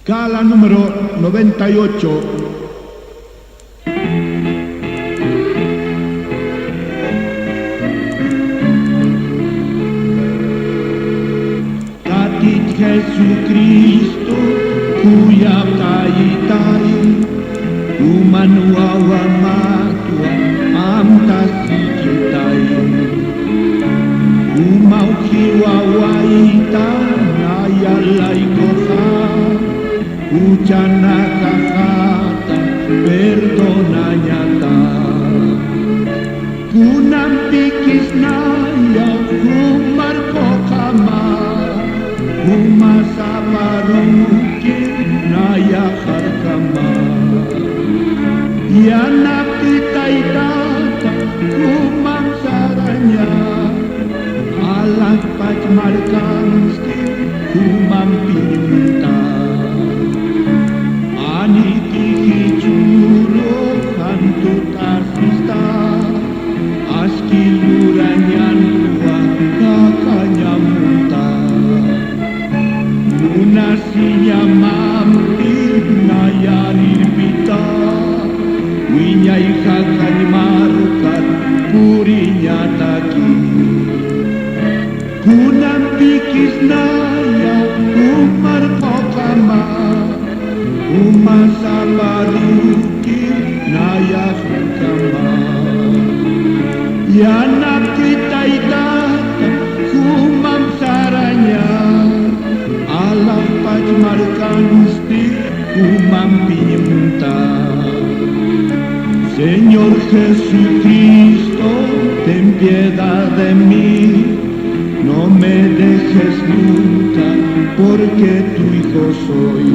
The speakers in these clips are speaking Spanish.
Gala número 98. Katit Jesucristo, kuya kaitai, umanuawa matua amtasikitai, umaukiwa waita nayalai koha, Uchana kakata, perdona nyata. Kunam pikis naya, humar kokama, humasa baruki naya harkama. Yana kita itata, kumam saranya, alat pachmarkanski, kumam pinta. Hantu tarsista, aski luranyan tua kakanya muta. Munasinya mampi nayarir pita, winyai kakany marukat purinya taki. Kunam pikis naya umar kokama, umasa baruki naya kama. Yana kita idata kumam saranya, Allah pachmarkansti kumam pinta. Señor Jesucristo, ten piedad de mí, no me dejes nunca, porque tu hijo soy.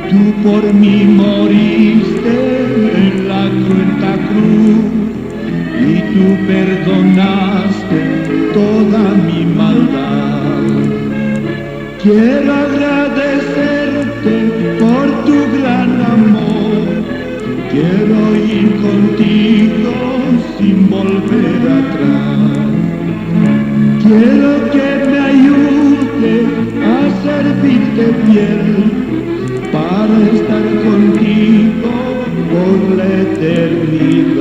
Tú por mí moriste en la cruenta cruz y tú perdonaste toda mi maldad. Quiero agradecerte por tu gran amor, quiero ir contigo sin volver atrás. Quiero que me ayude a servirte fiel, para estar contigo por la eternidad.